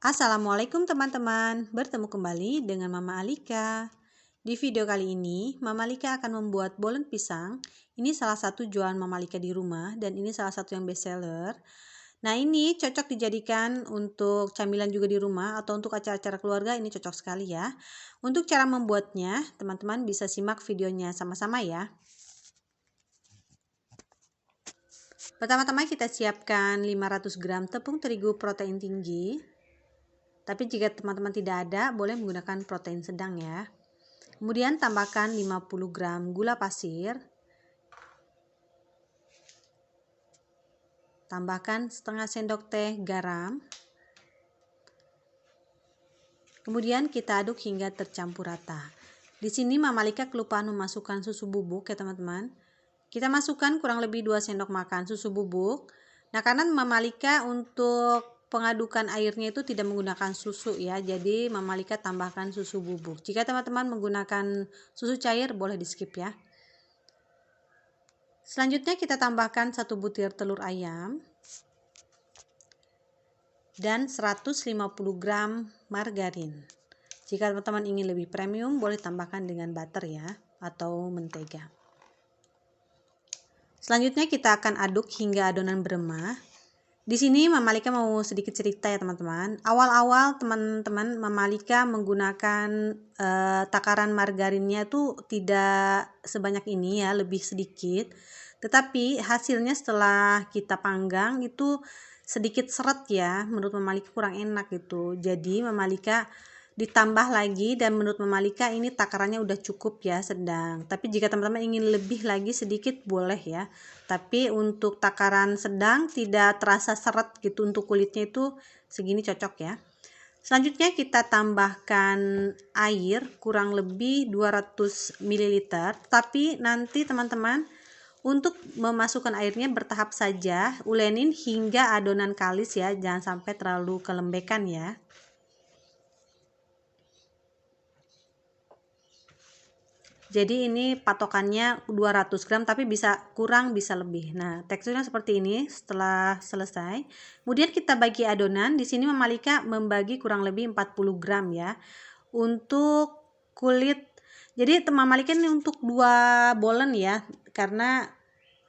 Assalamualaikum teman-teman, bertemu kembali dengan Mama Alika. Di video kali ini, Mama Alika akan membuat bolen pisang. Ini salah satu jualan Mama Alika di rumah dan ini salah satu yang best seller. Nah, ini cocok dijadikan untuk camilan juga di rumah atau untuk acara-acara keluarga, ini cocok sekali ya. Untuk cara membuatnya, teman-teman bisa simak videonya sama-sama ya. Pertama-tama kita siapkan 500 gram tepung terigu protein tinggi. Tapi jika teman-teman tidak ada, boleh menggunakan protein sedang ya. Kemudian tambahkan 50 gram gula pasir. Tambahkan setengah sendok teh garam. Kemudian kita aduk hingga tercampur rata. Di sini Mama Alika kelupaan memasukkan susu bubuk ya teman-teman. Kita masukkan kurang lebih 2 sendok makan susu bubuk. Nah, karena Mama Alika untuk pengadukan airnya itu tidak menggunakan susu ya, jadi Mama Alika tambahkan susu bubuk. Jika teman-teman menggunakan susu cair boleh di skip ya. Selanjutnya kita tambahkan 1 butir telur ayam dan 150 gram margarin. Jika teman-teman ingin lebih premium boleh tambahkan dengan butter ya atau mentega. Selanjutnya kita akan aduk hingga adonan beremah. Di sini Mama Alika mau sedikit cerita ya teman-teman. Awal-awal teman-teman Mama Alika menggunakan takaran margarinnya tuh tidak sebanyak ini ya, lebih sedikit. Tetapi hasilnya setelah kita panggang itu sedikit seret ya, menurut Mama Alika kurang enak gitu. Jadi Mama Alika ditambah lagi dan menurut Mama Alika ini takarannya udah cukup ya, sedang. Tapi jika teman-teman ingin lebih lagi sedikit boleh ya. Tapi untuk takaran sedang tidak terasa seret gitu, untuk kulitnya itu segini cocok ya. Selanjutnya kita tambahkan air kurang lebih 200 ml. Tapi nanti teman-teman untuk memasukkan airnya bertahap saja, ulenin hingga adonan kalis ya, jangan sampai terlalu kelembekan ya. Jadi ini patokannya 200 gram tapi bisa kurang bisa lebih. Nah, teksturnya seperti ini setelah selesai. Kemudian kita bagi adonan. Di sini Mama Alika membagi kurang lebih 40 gram ya. Untuk kulit. Jadi Mama Alika ini untuk 2 bolen ya. Karena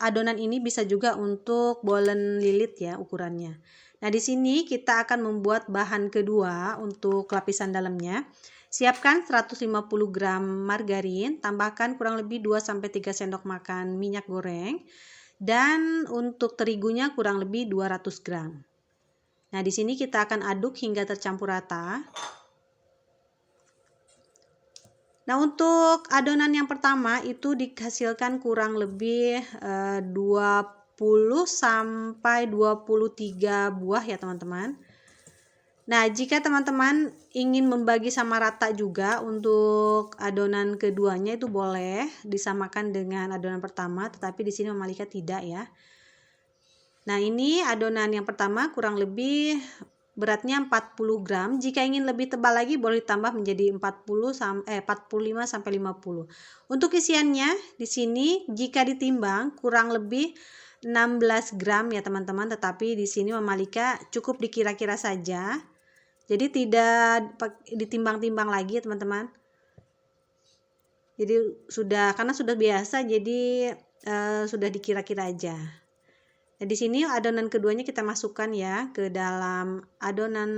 adonan ini bisa juga untuk bolen lilit ya ukurannya. Nah, di sini kita akan membuat bahan kedua untuk lapisan dalamnya. Siapkan 150 gram margarin, tambahkan kurang lebih 2-3 sendok makan minyak goreng, dan untuk terigunya kurang lebih 200 gram. Nah, di sini kita akan aduk hingga tercampur rata. Nah, untuk adonan yang pertama itu dihasilkan kurang lebih 20 sampai 23 buah ya teman-teman. Nah, jika teman-teman ingin membagi sama rata juga untuk adonan keduanya itu boleh disamakan dengan adonan pertama, tetapi di sini Mama Alika tidak ya. Nah, ini adonan yang pertama kurang lebih beratnya 40 gram. Jika ingin lebih tebal lagi boleh tambah menjadi 45 sampai 50. Untuk isiannya di sini jika ditimbang kurang lebih 16 gram ya teman-teman, tetapi di sini Mama Alika cukup dikira-kira saja. Jadi tidak ditimbang-timbang lagi ya teman-teman. Jadi karena sudah biasa jadi sudah dikira-kira aja. Nah, di sini adonan keduanya kita masukkan ya ke dalam adonan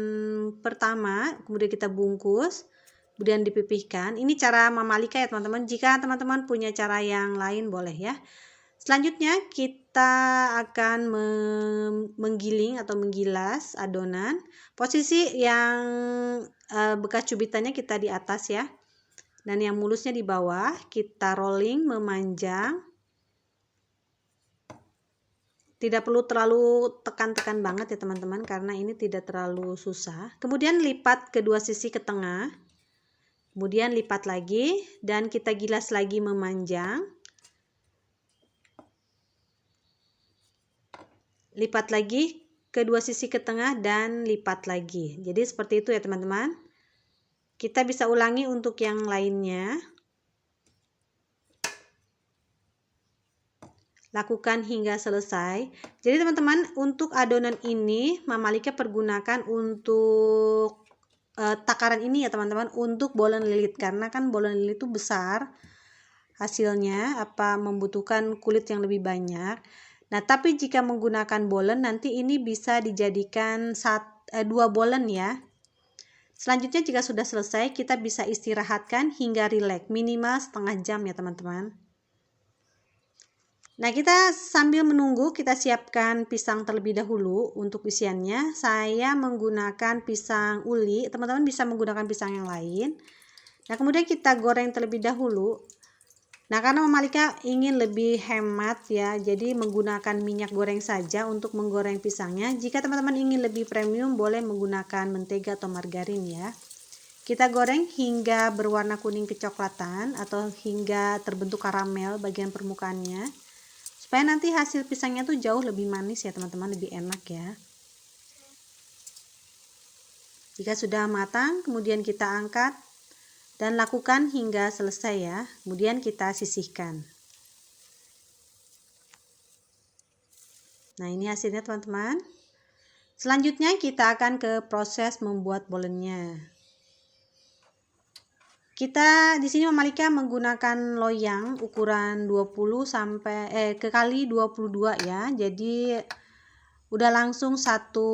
pertama, kemudian kita bungkus, kemudian dipipihkan. Ini cara Mama Alika ya teman-teman. Jika teman-teman punya cara yang lain boleh ya. Selanjutnya kita akan menggiling atau menggilas adonan. Posisi yang bekas cubitannya kita di atas ya. Dan yang mulusnya di bawah. Kita rolling memanjang. Tidak perlu terlalu tekan-tekan banget ya teman-teman, karena ini tidak terlalu susah. Kemudian lipat kedua sisi ke tengah. Kemudian lipat lagi dan kita gilas lagi memanjang. Lipat lagi kedua sisi ke tengah dan lipat lagi. Jadi seperti itu ya teman-teman. Kita bisa ulangi untuk yang lainnya. Lakukan hingga selesai. Jadi teman-teman, untuk adonan ini Mama Alika pergunakan untuk takaran ini ya teman-teman, untuk bolen lilit, karena kan bolen lilit itu besar hasilnya, membutuhkan kulit yang lebih banyak. Nah, tapi jika menggunakan bolen nanti ini bisa dijadikan 2 bolen ya. Selanjutnya jika sudah selesai, kita bisa istirahatkan hingga rileks, minimal setengah jam ya teman-teman. Nah, kita sambil menunggu, kita siapkan pisang terlebih dahulu untuk isiannya. Saya menggunakan pisang uli, teman-teman bisa menggunakan pisang yang lain. Nah, kemudian kita goreng terlebih dahulu. Nah, karena Mama Alika ingin lebih hemat ya, jadi menggunakan minyak goreng saja untuk menggoreng pisangnya. Jika teman-teman ingin lebih premium, boleh menggunakan mentega atau margarin ya. Kita goreng hingga berwarna kuning kecoklatan atau hingga terbentuk karamel bagian permukaannya. Supaya nanti hasil pisangnya tuh jauh lebih manis ya teman-teman, lebih enak ya. Jika sudah matang, kemudian kita angkat dan lakukan hingga selesai ya. Kemudian kita sisihkan. Nah, ini hasilnya teman-teman. Selanjutnya kita akan ke proses membuat bolennya. Kita di sini Mama Alika menggunakan loyang ukuran 20 sampai kali 22 ya. Jadi udah langsung satu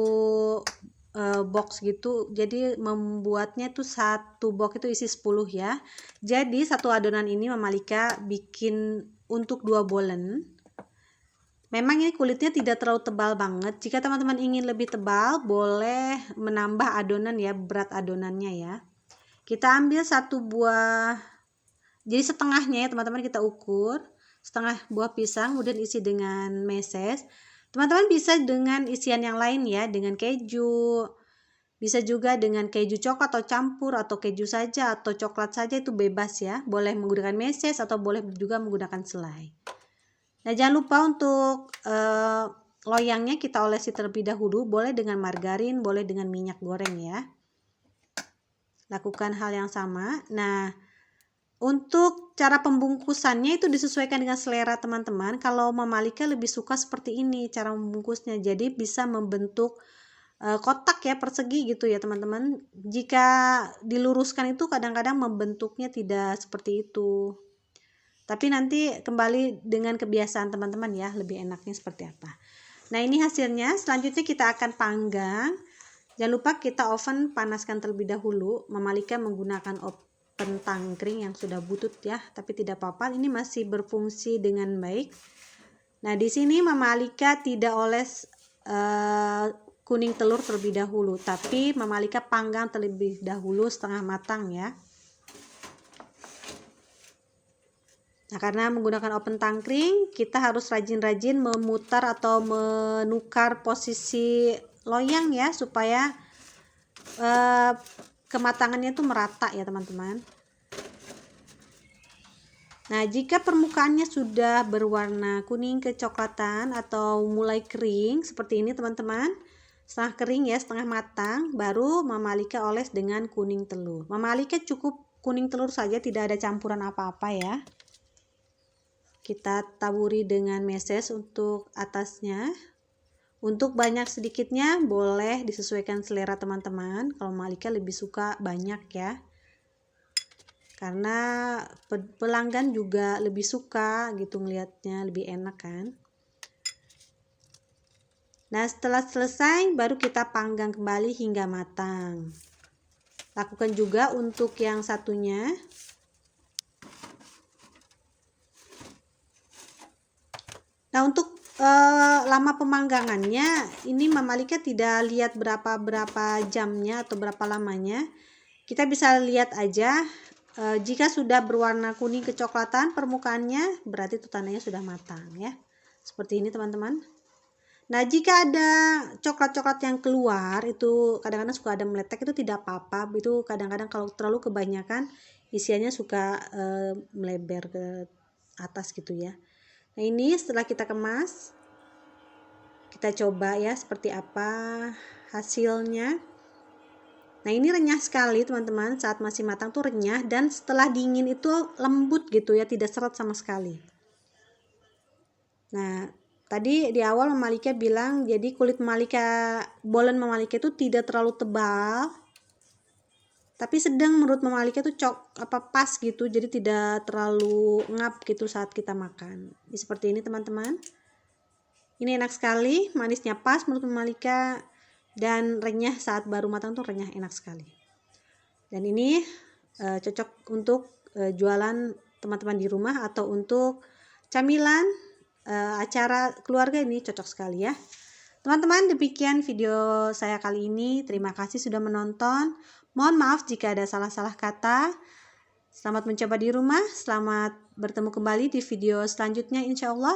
box gitu. Jadi membuatnya tuh satu box itu isi 10 ya. Jadi satu adonan ini Mama Alika bikin untuk 2 bolen. Memang ini kulitnya tidak terlalu tebal banget. Jika teman-teman ingin lebih tebal, boleh menambah adonan ya, berat adonannya ya. Kita ambil satu buah, jadi setengahnya ya teman-teman, kita ukur setengah buah pisang, kemudian isi dengan meses. Teman-teman bisa dengan isian yang lain ya, dengan keju, bisa juga dengan keju coklat atau campur, atau keju saja atau coklat saja, itu bebas ya. Boleh menggunakan meses atau boleh juga menggunakan selai. Nah, jangan lupa untuk loyangnya kita olesi terlebih dahulu, boleh dengan margarin, boleh dengan minyak goreng ya. Lakukan hal yang sama. Nah, untuk cara pembungkusannya itu disesuaikan dengan selera teman-teman. Kalau Mama Alika lebih suka seperti ini cara membungkusnya. Jadi bisa membentuk kotak ya, persegi gitu ya teman-teman. Jika diluruskan itu kadang-kadang membentuknya tidak seperti itu. Tapi nanti kembali dengan kebiasaan teman-teman ya, lebih enaknya seperti apa. Nah, ini hasilnya. Selanjutnya kita akan panggang. Jangan lupa kita oven panaskan terlebih dahulu. Mama Alika menggunakan oven tangkring yang sudah butut ya, tapi tidak apa-apa, ini masih berfungsi dengan baik. Nah, di sini Mama Alika tidak oles kuning telur terlebih dahulu, tapi Mama Alika panggang terlebih dahulu setengah matang ya. Nah, karena menggunakan oven tangkring, kita harus rajin-rajin memutar atau menukar posisi loyang ya, supaya kematangannya itu merata ya teman-teman. Nah, jika permukaannya sudah berwarna kuning kecoklatan atau mulai kering seperti ini teman-teman, setengah kering ya, setengah matang, baru Mama Alika oles dengan kuning telur. Mama Alika cukup kuning telur saja, tidak ada campuran apa-apa ya. Kita taburi dengan meses untuk atasnya. Untuk banyak sedikitnya boleh disesuaikan selera teman-teman. Kalau Mama Alika lebih suka banyak ya, karena pelanggan juga lebih suka gitu ngelihatnya, lebih enak kan. Nah, setelah selesai baru kita panggang kembali hingga matang. Lakukan juga untuk yang satunya. Nah, untuk lama pemanggangannya ini Mama Alika tidak lihat berapa jamnya atau berapa lamanya. Kita bisa lihat aja, jika sudah berwarna kuning kecoklatan permukaannya, berarti itu tandanya sudah matang ya. Seperti ini teman-teman. Nah, jika ada coklat-coklat yang keluar, itu kadang-kadang suka ada meletek, itu tidak apa-apa. Itu kadang-kadang kalau terlalu kebanyakan isiannya suka melebar ke atas gitu ya. Nah, ini setelah kita kemas, kita coba ya seperti apa hasilnya. Nah, ini renyah sekali teman-teman, saat masih matang tuh renyah, dan setelah dingin itu lembut gitu ya, tidak seret sama sekali. Nah, tadi di awal Mama Malika bilang jadi kulit bolen Mama Malika itu tidak terlalu tebal, tapi sedang menurut Mama Malika itu pas gitu, jadi tidak terlalu ngap gitu saat kita makan. Jadi seperti ini teman-teman. Ini enak sekali, manisnya pas menurut Mama Malika, dan renyah saat baru matang tuh renyah, enak sekali. Dan ini cocok untuk jualan teman-teman di rumah atau untuk camilan acara keluarga, ini cocok sekali ya. Teman-teman, demikian video saya kali ini. Terima kasih sudah menonton. Mohon maaf jika ada salah-salah kata. Selamat mencoba di rumah. Selamat bertemu kembali di video selanjutnya insya Allah.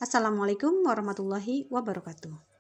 Assalamualaikum warahmatullahi wabarakatuh.